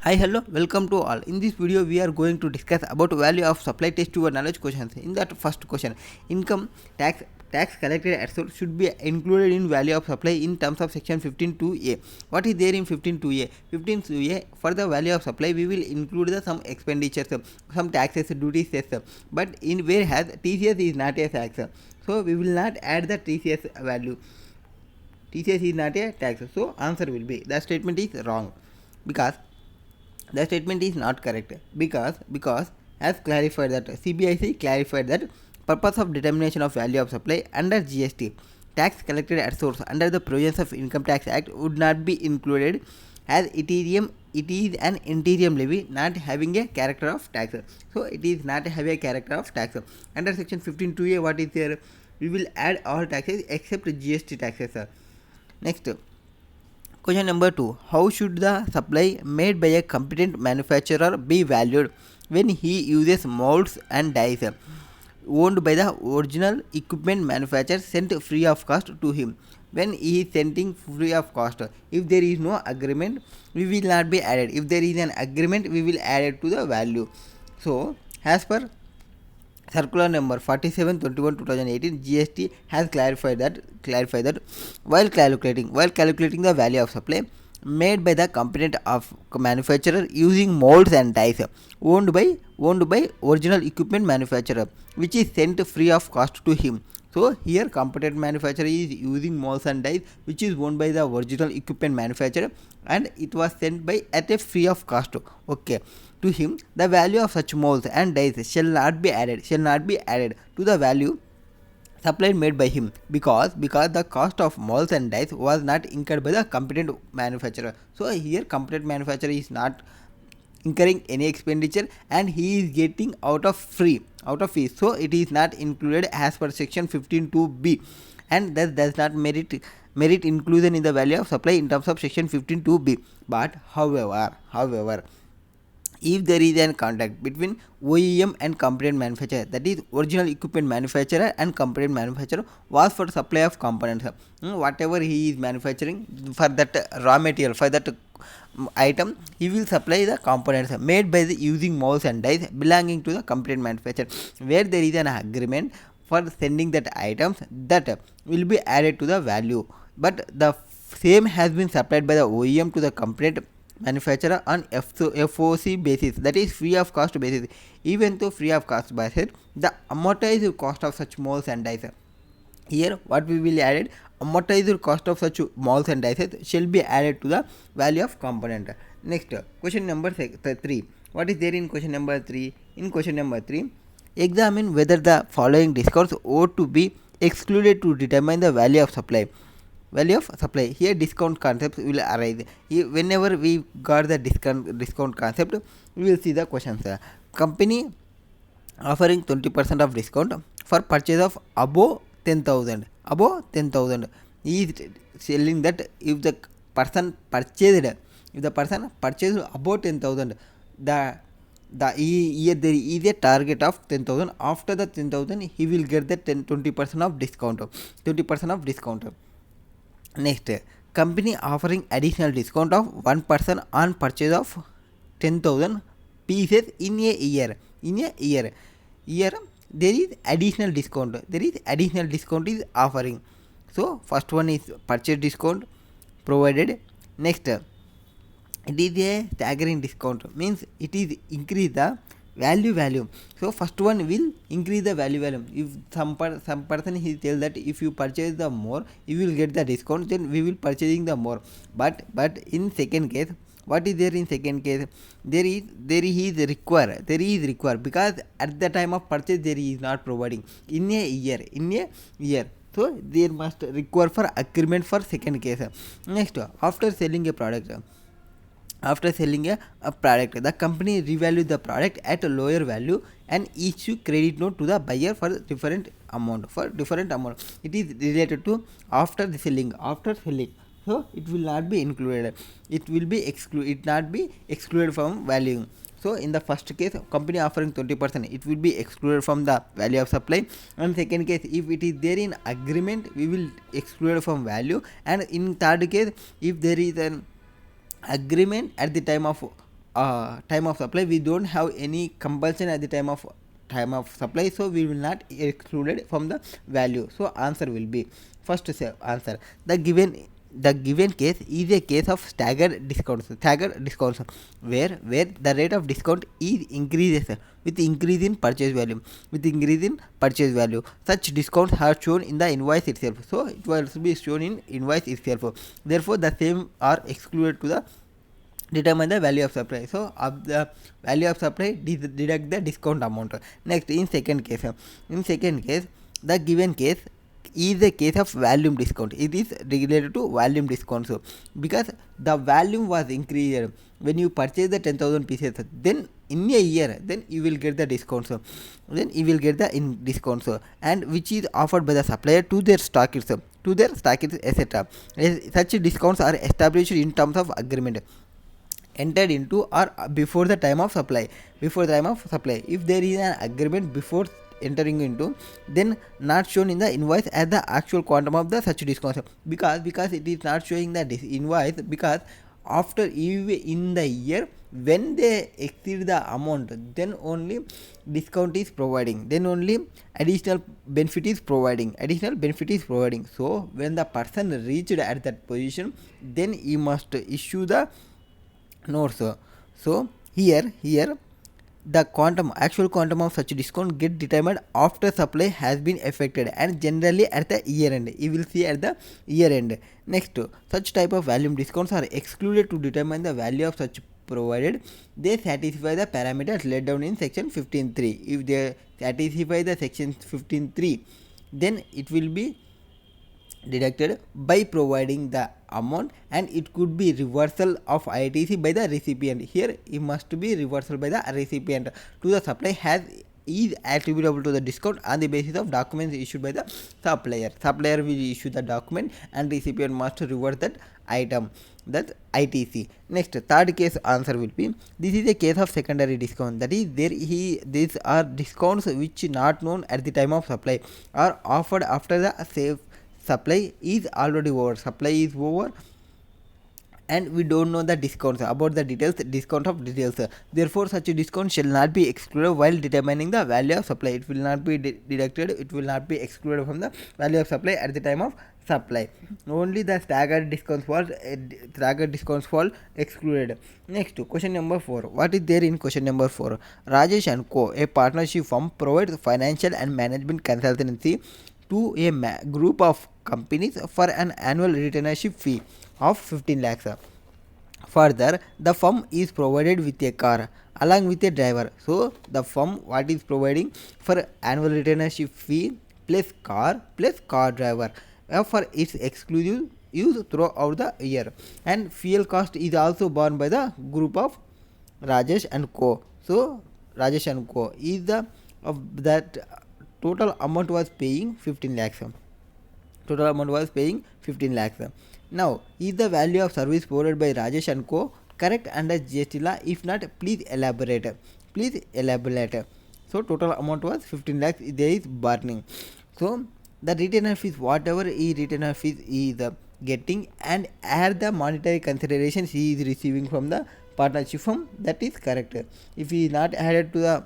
Hi, hello, welcome to all. In this video, we are going to discuss about value of supply test your knowledge questions. In that first question, income tax collected at source should be included in value of supply in terms of section 15.2a. What is there in 15.2a? 15.2a, for the value of supply, we will include the some expenditures, some taxes, duties, cess. But in whereas TCS is not a tax, so we will not add the TCS value. TCS is not a tax, so answer will be the statement is wrong because the statement is not correct because as clarified that CBIC clarified that purpose of determination of value of supply under GST tax collected at source under the provisions of Income Tax Act would not be included as it is an interim levy not having a character of tax. So it is not having a character of tax. Under section 15.2a, what is there? We will add all taxes except GST taxes. Next, question number 2. How should the supply made by a competent manufacturer be valued when he uses molds and dies owned by the original equipment manufacturer sent free of cost to him? When he is sending free of cost, if there is no agreement, we will not be added. If there is an agreement, we will add it to the value. So, as per Circular number 47/21/2018, GST has clarified that while calculating the value of supply made by the component of manufacturer using molds and dies owned by original equipment manufacturer, which is sent free of cost to him. So here competent manufacturer is using molds and dies which is owned by the original equipment manufacturer and it was sent by at a free of cost. Okay, to him the value of such molds and dies shall not be added to the value supplied made by him because the cost of molds and dies was not incurred by the competent manufacturer. So here competent manufacturer is not incurring any expenditure and he is getting out of fee, so it is not included as per section 15.2b and that does not merit inclusion in the value of supply in terms of section 15.2b. But however, if there is a contract between OEM and component manufacturer, that is original equipment manufacturer and component manufacturer was for supply of components, whatever he is manufacturing for that raw material, for that item, he will supply the components made by the using molds and dies belonging to the component manufacturer, where there is an agreement for sending that items that will be added to the value, but the same has been supplied by the OEM to the component manufacturer on FOC basis, that is free of cost basis. Even though free of cost basis, the amortized cost of such molds and dies, here what we will add, amortized cost of such molds and dies shall be added to the value of component. Next, question number 3. What is there in question number 3? In question number 3, examine whether the following discounts ought to be excluded to determine the value of supply. Here discount concepts will arise. Whenever we got the discount concept, we will see the questions. Company offering 20% of discount for purchase of above 10,000. He is selling that if the person purchased above 10,000, the here there is a target of 10,000. After the 10,000, he will get the 20% of discount. Next, company offering additional discount of 1% on purchase of 10,000 pieces in a year. Here there is additional discount. Is offering. So first one is purchase discount provided. Next, it is a staggering discount, means it is increase the value. So first one will increase the value. If some person he tell that if you purchase the more you will get the discount, then we will purchasing the more. But in second case, what is there in second case? There is require because at the time of purchase there is not providing in a year. So there must require for agreement for second case. Next, after selling a product, the company revalues the product at a lower value and issue credit note to the buyer for different amount. It is related to after selling. So it will not be included. It not be excluded from valuing. So in the first case, company offering 20%, it will be excluded from the value of supply. And second case, if it is there in agreement, we will exclude from value. And in third case, if there is an agreement at the time of time of supply, we don't have any compulsion at the time of supply, so we will not excluded from the value. So answer will be first answer. The given case is a case of staggered discounts, where the rate of discount is increases with increase in purchase value. Such discounts are shown in the invoice itself, so it will be shown in invoice itself. Therefore the same are excluded to the determine the value of supply. So of the value of supply, deduct the discount amount. Next, in second case, the given case is a case of volume discount. It is related to volume discount. So because the volume was increased when you purchase the 10,000 pieces, then in a year, then you will get the discount. So then you will get the discount. So and which is offered by the supplier to their stockists, etc. Such discounts are established in terms of agreement entered into or before the time of supply. If there is an agreement before entering into, then not shown in the invoice as the actual quantum of the such discount, because it is not showing the invoice, because after in the year when they exceed the amount, then only discount is providing, then only additional benefit is providing. So when the person reached at that position, then he must issue the notes. So here the actual quantum of such discount get determined after supply has been effected, and generally at the year end. You will see at the year end. Next, such type of volume discounts are excluded to determine the value of such, provided they satisfy the parameters laid down in section 15.3. If they satisfy the section 15.3, then it will be deducted by providing the amount, and it could be reversal of ITC by the recipient. Here it must be reversal by the recipient to the supply is attributable to the discount on the basis of documents issued by the supplier will issue the document, and recipient must reverse that item, that ITC. Next, third case answer will be, this is a case of secondary discount, that is these are discounts which not known at the time of supply, are offered after the supply is already over. And we don't know the discounts about the discount of details. Therefore such a discount shall not be excluded while determining the value of supply. It will not be deducted, it will not be excluded from the value of supply at the time of supply. Only the staggered discounts fall excluded. Next, question number 4. What is there in question number 4? Rajesh and Co, a partnership firm, provides financial and management consultancy to a group of companies for an annual retainership fee of 15 lakhs. Further, the firm is provided with a car along with a driver. So the firm what is providing for annual retainership fee plus car driver for its exclusive use throughout the year, and fuel cost is also borne by the group of Rajesh and Co. So Rajesh and Co is the of that total amount was paying 15 lakhs. Now, is the value of service provided by Rajesh and Co correct under GST law? If not, please elaborate. So total amount was 15 lakhs. There is burning. So the retainer fees, whatever retainer fees is getting, and add the monetary considerations he is receiving from the partnership firm, that is correct. If he is not added to the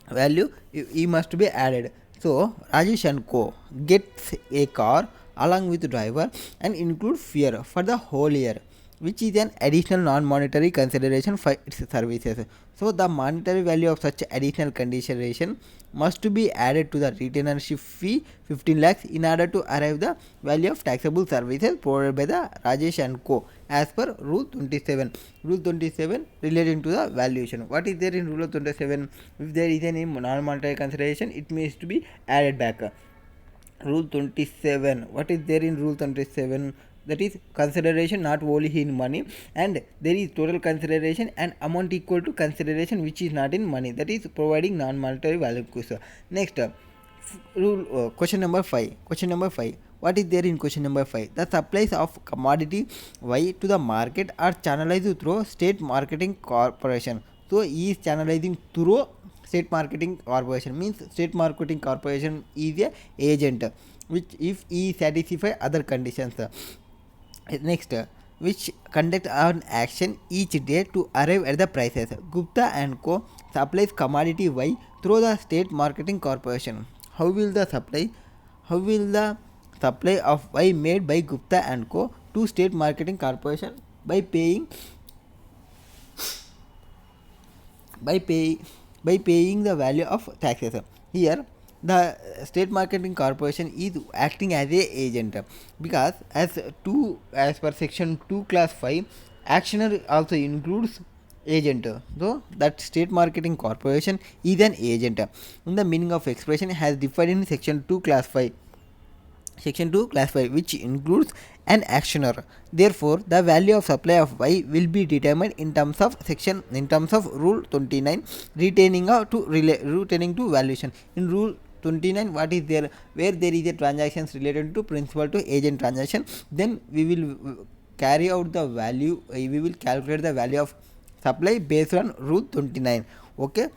value, he must be added. So Rajesh and Co gets a car along with driver and include fuel for the whole year, which is an additional non-monetary consideration for its services. So the monetary value of such additional consideration must be added to the retainership fee 15 lakhs in order to arrive the value of taxable services provided by the Rajesh and Co as per rule 27. Rule 27 relating to the valuation. What is there in rule 27? If there is any non-monetary consideration, it needs to be added back. Rule 27. What is there in rule 27? That is consideration not only in money, and there is total consideration and amount equal to consideration which is not in money, that is providing non-monetary value. Next, rule question number 5. What is there in question number 5? The supplies of commodity Y to the market are channelized through state marketing corporation. So he is channelizing through state marketing corporation, means state marketing corporation is a agent which if he satisfy other conditions. Next, which conduct an action each day to arrive at the prices. Gupta and Co. supplies commodity Y through the State Marketing Corporation. How will the supply of Y made by Gupta and Co. to State Marketing Corporation by paying the value of taxes. Here the State Marketing Corporation is acting as a agent, because as per section 2 class 5, actioner also includes agent, so that State Marketing Corporation is an agent. In the meaning of expression has defined in section 2 class 5, which includes an actioner. Therefore, the value of supply of Y will be determined in terms of rule 29, retaining to valuation. In rule 29, what is there? Where there is a transactions related to principal to agent transaction, then we will carry out the value, we will calculate the value of supply based on rule 29. Okay,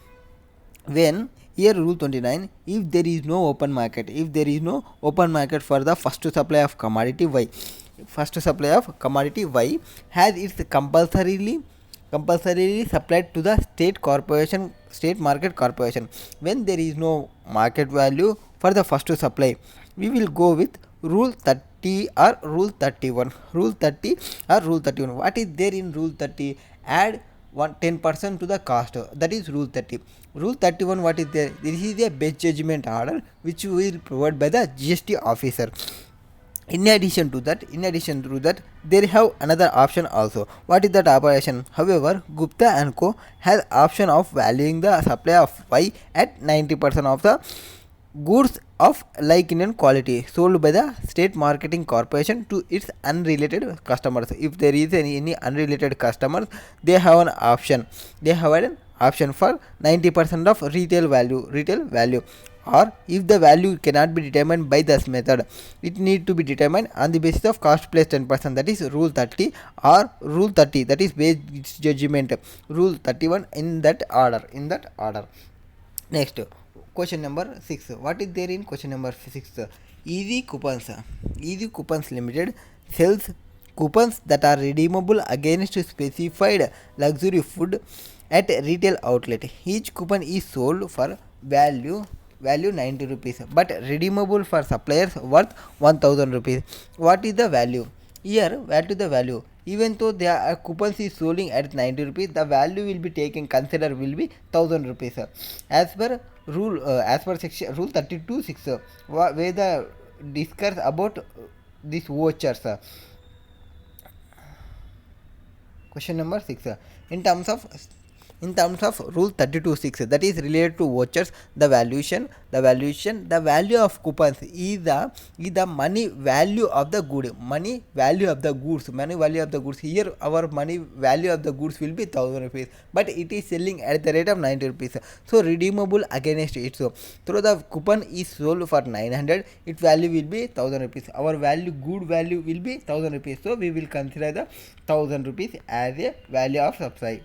when here rule 29, if there is no open market, for the first supply of commodity Y, has its compulsorily supplied to the state market corporation. When there is no market value for the first supply, we will go with rule 30 or rule 31. What is there in rule 30? Add 10% to the cost, that is rule 30. Rule 31, what is there? This is a best judgment order which will provide by the GST officer. In addition to that, there have another option also. What is that operation? However, Gupta and Co. has option of valuing the supply of Y at 90% of the goods of like in quality sold by the State Marketing Corporation to its unrelated customers. If there is any unrelated customers, they have an option. For 90% of retail value. Or if the value cannot be determined by this method, it need to be determined on the basis of cost plus 10%, that is rule 30, or rule 30, that is base judgment, rule 31, in that order. Next, question number 6. What is there in question number 6? Easy Coupons Limited sells coupons that are redeemable against specified luxury food at retail outlet. Each coupon is sold for value 90 rupees, but redeemable for suppliers worth 1000 rupees. What is the value? Here, what is the value? Even though the coupons is sold at 90 rupees, the value will be taken consider will be 1000 rupees. As per section rule 32.6, where the discuss about these vouchers. Question number 6. In terms of rule 32.6, that is related to vouchers, the value of coupons is the money value of the goods. Here our money value of the goods will be 1000 rupees, but it is selling at the rate of 90 rupees. So redeemable against it. So through the coupon is sold for 900, its value will be 1000 rupees. Our good value will be 1000 rupees. So we will consider the 1000 rupees as a value of supply.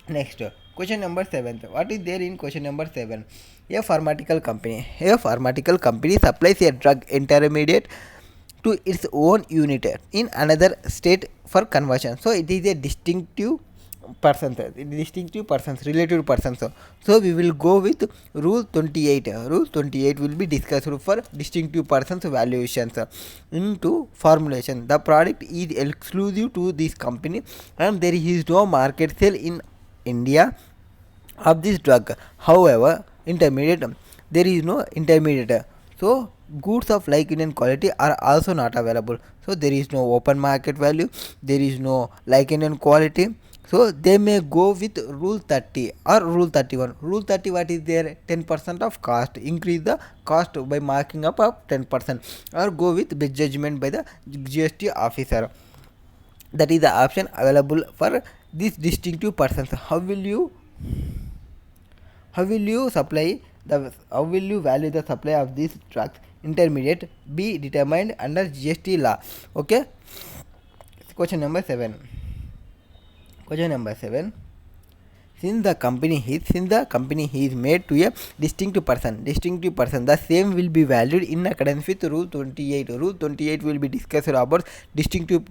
Next, question number 7. What is there in question number 7? A pharmaceutical company supplies a drug intermediate to its own unit in another state for conversion. So it is a distinctive persons, related persons. So we will go with rule 28. Rule 28 will be discussed for distinctive persons valuations. Into formulation, the product is exclusive to this company and there is no market sale in India of this drug. However, there is no intermediate. So goods of like Indian quality are also not available. So there is no open market value, there is no like Indian quality. So they may go with rule 30 or rule 31. Rule 30, what is there? 10% of cost. Increase the cost by marking up of 10%, or go with best judgment by the GST officer. That is the option available for these distinctive persons. How will you value the supply of these drugs intermediate be determined under GST law? Okay. Question number 7. Since the company is made to a distinctive person, the same will be valued in accordance with rule 28. Rule 28 will be discussed about distinctive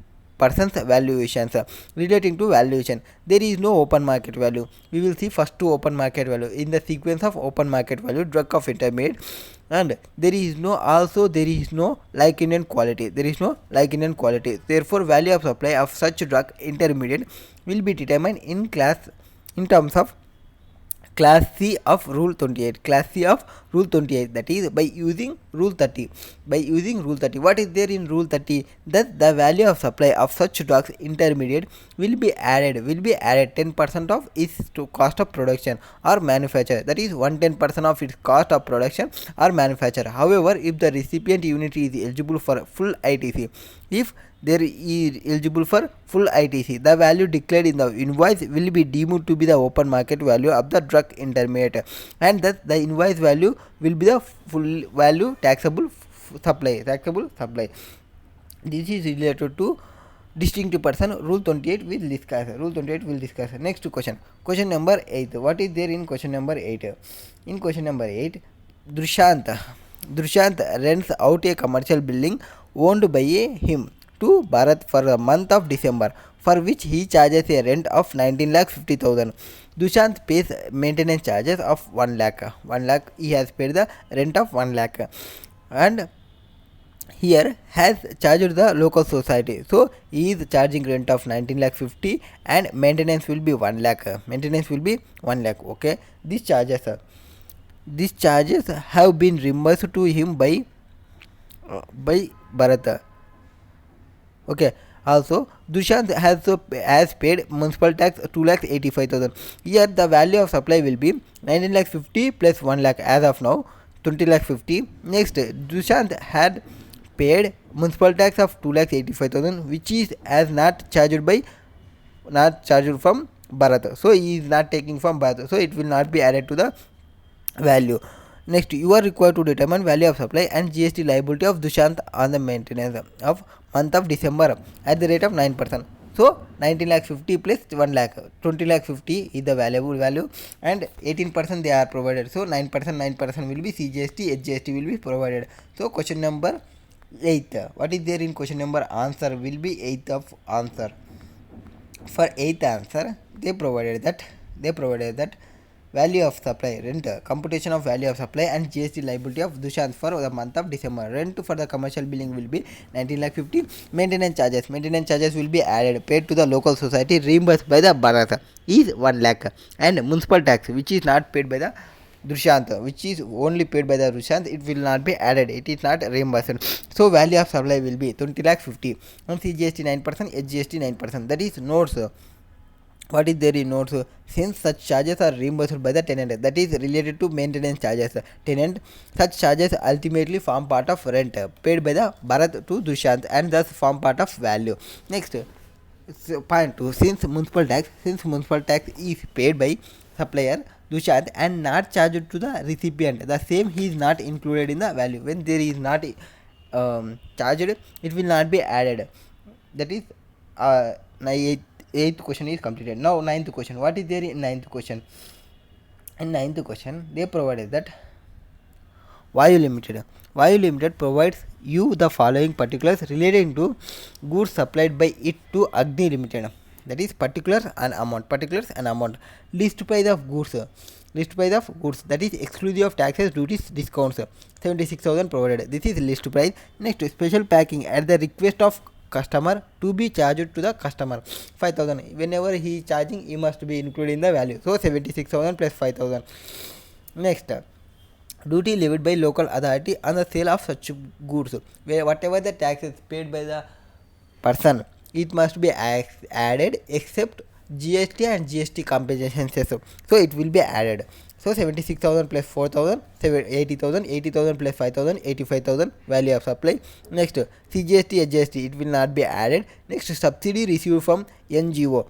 person's valuations. Relating to valuation, there is no open market value. We will see first two open market value in the sequence of open market value, drug of intermediate, and there is no like Indian quality. Therefore, value of supply of such drug intermediate will be determined in terms of class C of rule 28. That is by using rule 30. What is there in rule 30? That the value of supply of such drugs intermediate will be added 10% of its to cost of production or manufacture. That is 110% of its cost of production or manufacture. However, if the recipient unit is eligible for full ITC, if there is eligible for full ITC, the value declared in the invoice will be deemed to be the open market value of the drug intermediate, and thus the invoice value will be the full value taxable supply. This is related to distinct person. Rule 28 will discuss. Next question number 8. What is there in question number 8? In question number 8, Dushyant rents out a commercial building owned by him to Bharat for the month of December, for which he charges a rent of 19,50,000. Dushyant pays maintenance charges of 1 lakh. He has paid the rent of 1 lakh, and here has charged the local society. So he is charging rent of 19,50,000 and maintenance will be 1 lakh. Okay, these charges have been reimbursed to him by Bharat. Okay, also Dushyant has paid municipal tax 2,85,000. Here the value of supply will be 19,50,000 plus 1 lakh, as of now 20,50,000. Next, Dushyant had paid municipal tax of 2,85,000, which is as not charged from Bharat. So he is not taking from Bharat, so it will not be added to the value. Next, you are required to determine value of supply and GST liability of Dushyant on the maintenance of month of December at the rate of 9%. So 19,50,000 plus 1 lakh, 20,50,000 is the valuable value, and 18% they are provided. So 9% will be CGST, HGST will be provided. So question number 8. What is there in question number answer will be 8th of answer. For 8th answer, they provided that value of supply, rent, computation of value of supply and GST liability of Dushyant for the month of December. Rent for the commercial building will be 19,50,000. Maintenance charges will be added, paid to the local society, reimbursed by the Bharat is 1 lakh, and municipal tax, which is not paid by the Dushyant, which is only paid by the Dushyant, it will not be added, it is not reimbursed. So value of supply will be 20,50,000 and CGST 9%, HGST 9%. That is notes. What is there in notes? Since such charges are reimbursed by the tenant, that is related to maintenance charges. Such charges ultimately form part of rent paid by the Bharat to Dushyant and thus form part of value. Next, point 2. Since municipal tax is paid by supplier Dushyant and not charged to the recipient, the same he is not included in the value. When there is not charged, it will not be added. That is 8th question is completed. Now 9th question. What is there in 9th question? In 9th question, they provided that Vayu Limited provides you the following particulars relating to goods supplied by it to Adoni Limited. That is particulars and amount. List price of goods, that is exclusive of taxes, duties, discounts, 76,000 provided. This is list price. Next, special packing at the request of customer to be charged to the customer, 5,000. Whenever he is charging, he must be included in the value. So 76,000 plus 5,000. Next, duty levied by local authority on the sale of such goods, where whatever the tax is paid by the person, it must be added except GST and GST compensation cess. So it will be added. So 76,000 plus 4,000, 80,000, 80,000 plus 5,000, 85,000 value of supply. Next, CGST, HGST, it will not be added. Next, subsidy received from NGO.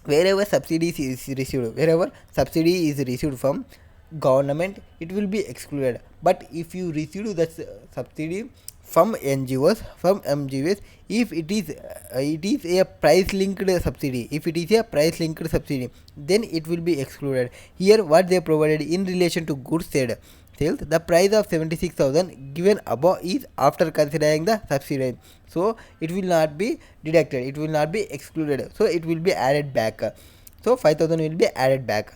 Wherever subsidy is received from government, it will be excluded. But if you receive that subsidy from NGOs, if it is a price linked subsidy, then it will be excluded. Here what they provided in relation to goods said, sales, the price of 76,000 given above is after considering the subsidy. So it will not be deducted, it will not be excluded, so it will be added back. So 5,000 will be added back.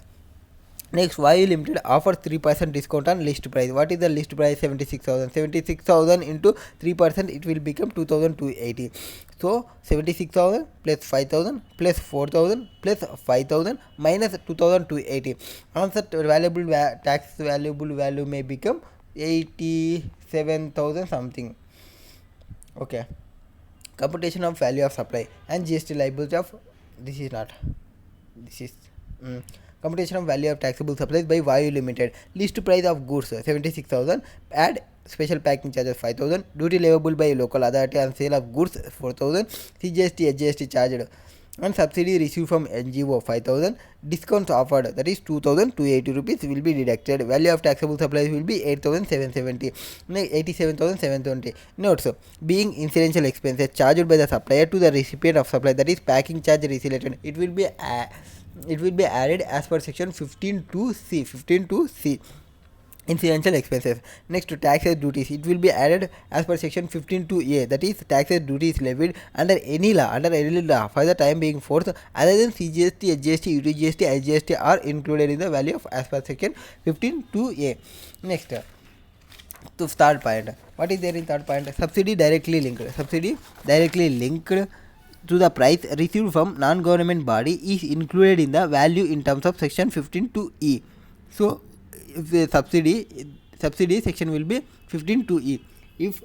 Next, YU Limited offers 3% discount on list price. What is the list price? 76,000. 76,000 into 3%, it will become 2,280. So 76,000 plus 5,000 plus 4,000 plus 5,000 minus 2,280. Answer valuable tax valuable value may become 87,000 something. Okay. Computation of value of supply and GST liability of this is not. This is. Computation of value of taxable supplies by YU Limited. List price of goods 76,000. Add special packing charges 5,000. Duty leviable by local authority on sale of goods 4,000. CGST SGST charged and subsidy received from NGO 5,000. Discounts offered, that is 2,280 rupees will be deducted. Value of taxable supplies will be 8,770. 87,720. Notes: being incidental expenses charged by the supplier to the recipient of supply, that is packing charge related, it will be added as per section 15(2)(c). Incidental expenses. Next, to taxes duties, it will be added as per section 15(2)(a), that is taxes duties levied under any law for the time being forth other than CGST, SGST, UTGST, IGST are included in the value of as per section 15(2)(a). Next, to third point, what is there in third point? Subsidy directly linked to the price received from non-government body is included in the value in terms of section 15(2)(e). So if the subsidy section will be 15(2)(e). If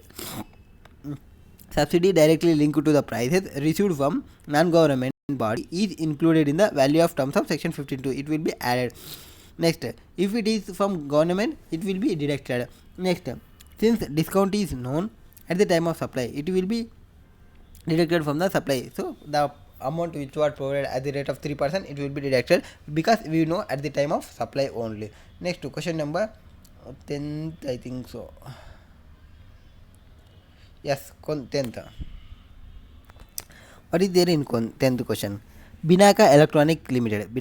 subsidy directly linked to the prices received from non-government body is included in the value of terms of section 15(2), it will be added. Next, if it is from government, it will be deducted. Next, since discount is known at the time of supply, it will be deducted from the supply. So the amount which was provided at the rate of 3%, it will be deducted because we know at the time of supply only. Next, question number 10th, I think so. Yes, 10th. What is there in 10th question? Binaka Electronic Limited.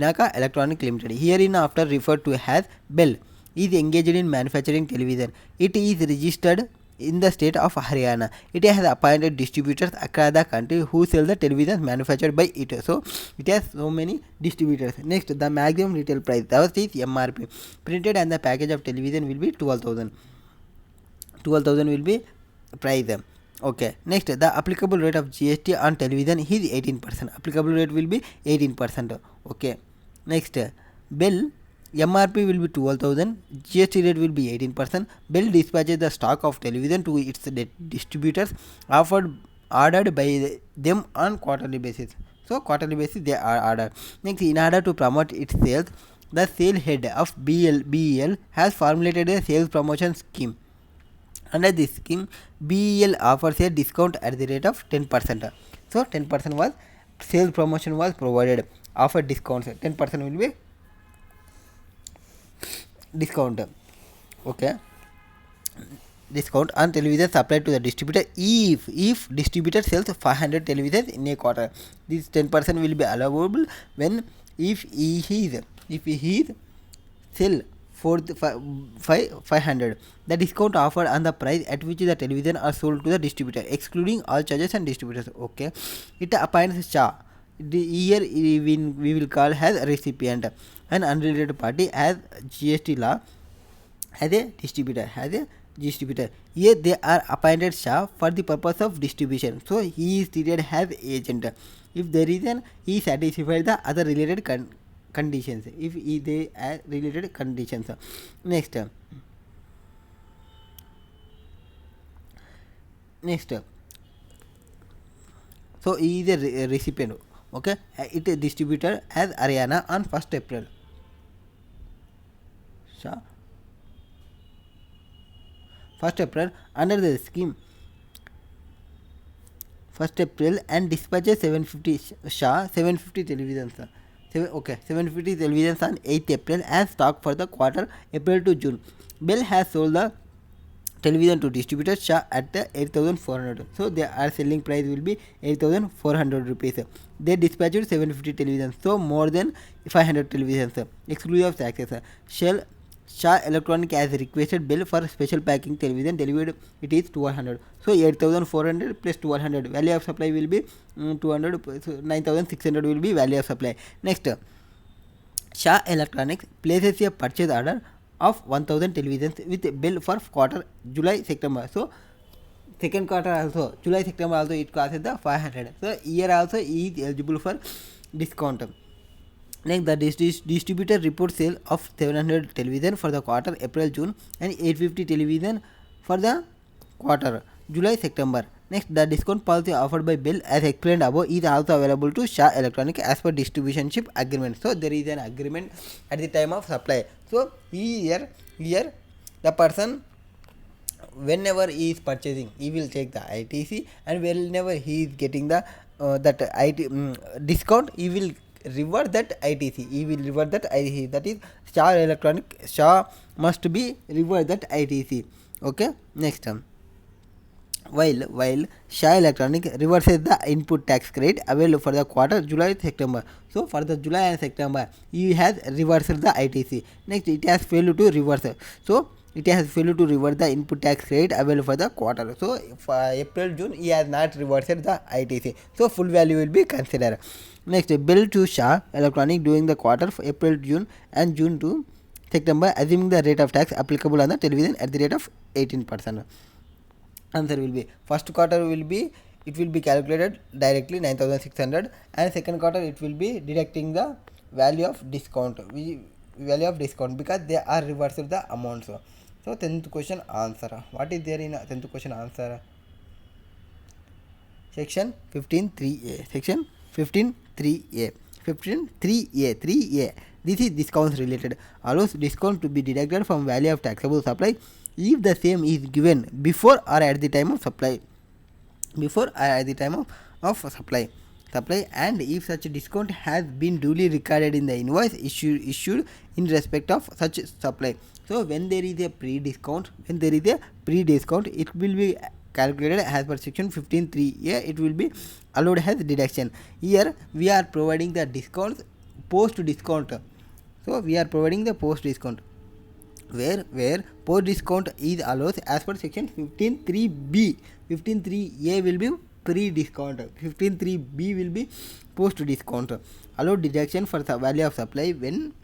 Herein after referred to as Bell is engaged in manufacturing television. It is registered in the state of Haryana. It has appointed distributors across the country who sell the televisions manufactured by it. So it has so many distributors. Next, the maximum retail price, that is MRP, printed and the package of television will be 12,000. 12,000 will be price. Okay. Next, the applicable rate of GST on television is 18%. Applicable rate will be 18%. Okay. Next, Bell MRP will be 12,000, GST rate will be 18%. Bell dispatches the stock of television to its distributors ordered by them on quarterly basis. So quarterly basis they are ordered. Next, in order to promote its sales, the sale head of BEL has formulated a sales promotion scheme. Under this scheme, BEL offers a discount at the rate of 10%. So 10% was sales promotion was provided. Offer discounts, 10% will be discount. Okay. Discount on television supplied to the distributor if distributor sells 500 televisions in a quarter. This 10% will be allowable when if he is sell for 500. The discount offered on the price at which the television are sold to the distributor, excluding all charges and distributors. Okay. It appoints Shah. Here we will call as recipient, an unrelated party as GST law as a distributor. Here they are appointed Shah for the purpose of distribution. So he is treated as agent. If there is an, he satisfies the other related conditions. If they are related conditions. Next. So he is a recipient. Okay, it is distributor as Haryana on 1st April. So 1st April under the scheme 1st April and dispatches 750 televisions. 750 televisions on 8th April as stock for the quarter April to June. Bell has sold the television to distributor Shah at the 8,400. So their selling price will be 8,400 rupees. They dispatched 750 televisions, so more than 500 televisions exclusive of taxes. Shah Electronic has requested bill for special packing television delivered, it is 1200. So 8400 plus 1200 value of supply will be 200, so 9600 will be value of supply. Next, Shah Electronics places a purchase order of 1000 televisions with bill for quarter July September. So second quarter also, July September also it costs the 500. So here also he is eligible for discount. Next, the distributor reports sale of 700 television for the quarter April June and 850 television for the quarter July September. Next, the discount policy offered by bill as explained above is also available to Shah Electronic as per distributionship agreement. So there is an agreement at the time of supply. So here the person, whenever he is purchasing, he will take the ITC, and whenever he is getting the that discount, he will revert that ITC. He will revert that ITC. That is Shah Electronic. Shah must be revert that ITC. Okay. Next, while Shah Electronic reverses the input tax credit available for the quarter July September. So for the July and September, he has reversed the ITC. Next, it has failed to reverse. So it has failed to reverse the input tax credit available for the quarter. So for April June, he has not reversed the ITC. So full value will be considered. Next, bill to Shah Electronic during the quarter for April, June and June to September, assuming the rate of tax applicable on the television at the rate of 18%. Answer will be first quarter will be, it will be calculated directly 9600, and second quarter it will be deducting the value of discount, because they are reversed the amounts. So 10th question answer. What is there in 10th question answer? Section 15.3a. Section 15.3a. 15.3a. This is discounts related. Allows discount to be deducted from value of taxable supply if the same is given before or at the time of supply. Supply, and if such discount has been duly recorded in the invoice issued in respect of such supply. So when there is a pre-discount, it will be calculated as per section 15.3a. It will be allowed as deduction. Here we are providing the discounts post discount. So we are providing the post discount, where post discount is allowed as per section 15.3b. 15.3a will be pre-discount. 15.3b will be post-discount. Allowed deduction for the value of supply when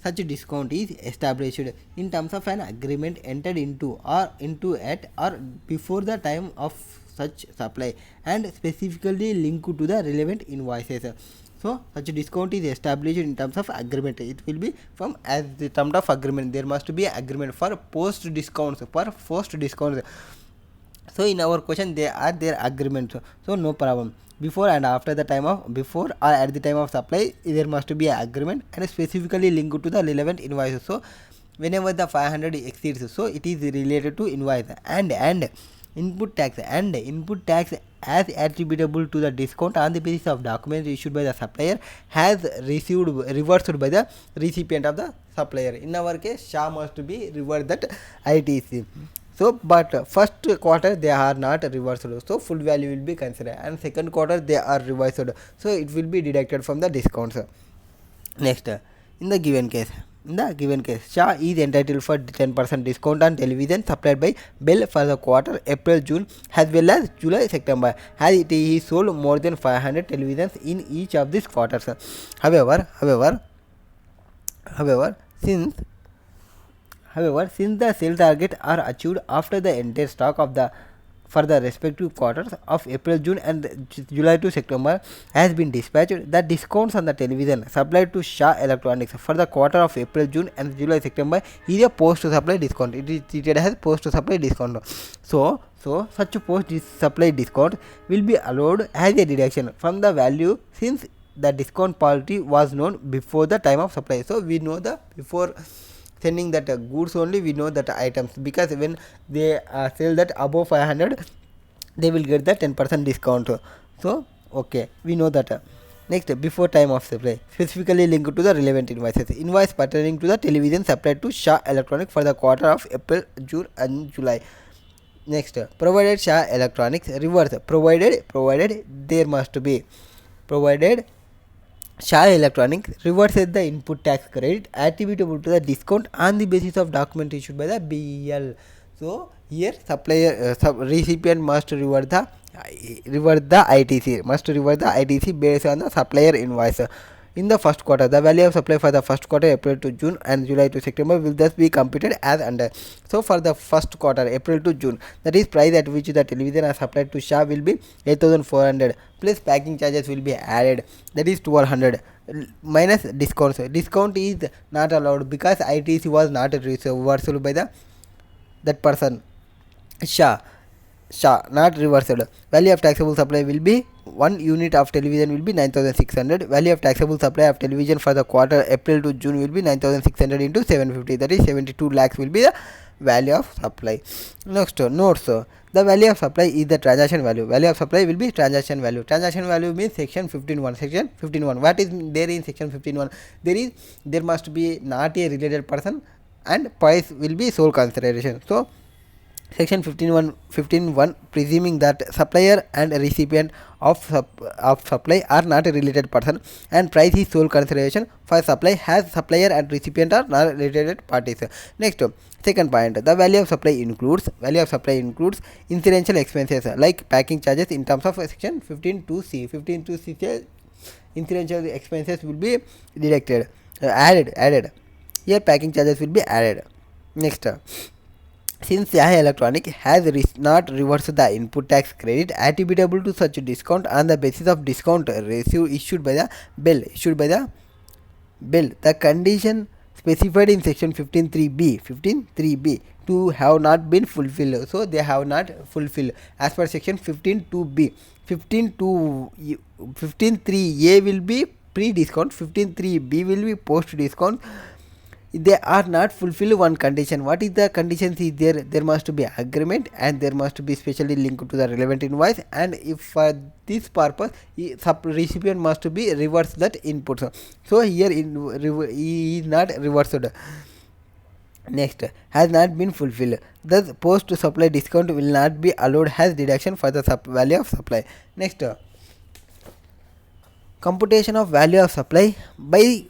such discount is established in terms of an agreement entered into at or before the time of such supply and specifically linked to the relevant invoices. So such discount is established in terms of agreement. It will be from as the term of agreement. There must be agreement for post discounts. So in our question they are their agreements. So no problem. Before and after the time of, before or at the time of supply, there must be an agreement and specifically linked to the relevant invoices. So whenever the 500 exceeds, so it is related to invoice, and input tax as attributable to the discount on the basis of documents issued by the supplier has received reversed by the recipient of the supplier. In our case, Shah must be reversed that ITC. So but first quarter they are not reversed, so full value will be considered, and second quarter they are reversed, so it will be deducted from the discounts. Next, in the given case, Shah is entitled for 10% discount on television supplied by Bell for the quarter April June as well as July September, as it is sold more than 500 televisions in each of these quarters. However, since the sale target are achieved after the entire stock of the for the respective quarters of April, June and July to September has been dispatched, the discounts on the television supplied to Shah Electronics for the quarter of April, June and July September is a post-supply discount. It is treated as post-supply discount. So such post-supply discount will be allowed as a deduction from the value since the discount policy was known before the time of supply. So we know the before sending that goods only we know that items, because when they sell that above 500 they will get the 10% discount. So okay, we know that. Next, before time of supply, specifically linked to the relevant invoice pertaining to the television supplied to Shah Electronics for the quarter of April, June and July. Next, provided Shah Electronics reverse, provided there must be Shah Electronics reverses the input tax credit attributable to the discount on the basis of document issued by the BEL. So here supplier recipient must revert the ITC based on the supplier invoice. In the first quarter, the value of supply for the first quarter April to June and July to September will thus be computed as under. So for the first quarter April to June, that is price at which the television are supplied to Shah will be 8400 plus packing charges will be added, that is 1200 minus discounts. Discount is not allowed because ITC was not reversed by the that person Shah not reversed. Value of taxable supply will be 1 unit of television will be 9600. Value of taxable supply of television for the quarter April to June will be 9600 into 750, that is 72 lakhs will be the value of supply. Next notes, the value of supply is the transaction value. Value of supply will be transaction value. Transaction value means section 15.1. Section 15.1, what is there in section 15.1? There must be not a related person and price will be sole consideration. So section 15.1 presuming that supplier and recipient of supply are not a related person and price is sole consideration for supply has supplier and recipient are not related parties. Next, second point, the value of supply includes incidental expenses like packing charges in terms of section 15.2c. 15.2c says incidental expenses will be deducted, added. Here packing charges will be added. Next, since CMA Electronic has not reversed the input tax credit attributable to such discount on the basis of discount ratio issued by the bill, the condition specified in section 15.3b to have not been fulfilled. So they have not fulfilled as per section 15.2b. 15.3a will be pre-discount, 15.3b will be post-discount. They are not fulfill one condition. What is the conditions is there must be agreement and there must be specially linked to the relevant invoice, and if for this purpose recipient must be reverse that input. So here he is not reversed. Next, has not been fulfilled, thus post supply discount will not be allowed as deduction for the value of supply. Next, computation of value of supply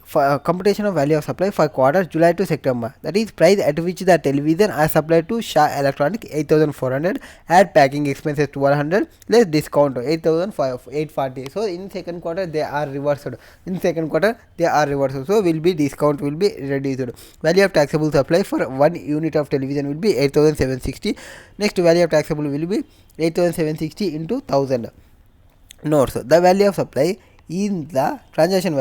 for quarter July to September, that is price at which the television are supplied to Shah Electronic 8400, add packing expenses 1200 less discount 840. So in second quarter they are reversed, so will be discount will be reduced. Value of taxable supply for 1 unit of television will be 8760. Next, value of taxable will be 8760 into 1000. Notes, the value of supply in the transaction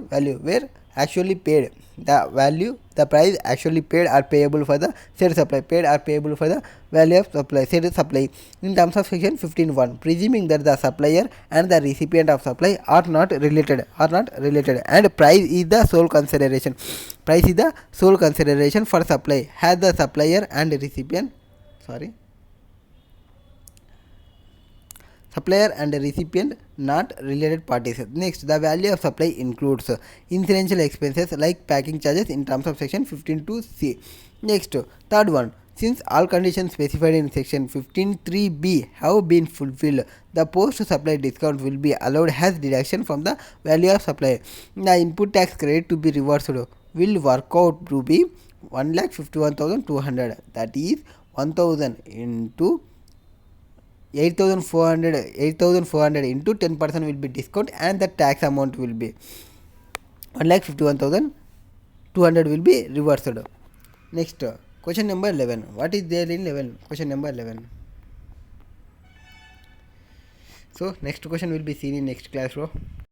value where actually paid, the price actually paid are payable for the said supply, value of supply said supply in terms of section 15.1, presuming that the supplier and the recipient of supply are not related and price is the sole consideration for supply has the supplier and recipient not related parties. Next, the value of supply includes incidental expenses like packing charges in terms of section 15.2c. Next, third one, since all conditions specified in section 15.3b have been fulfilled, the post supply discount will be allowed as deduction from the value of supply. The input tax credit to be reversed will work out to be 1,51,200, that is 1000 into 8400 into 10% will be discount and the tax amount will be 1,51,200 will be reversed. Next, question number 11. What is there in 11? Question number 11. So next question will be seen in next class, bro.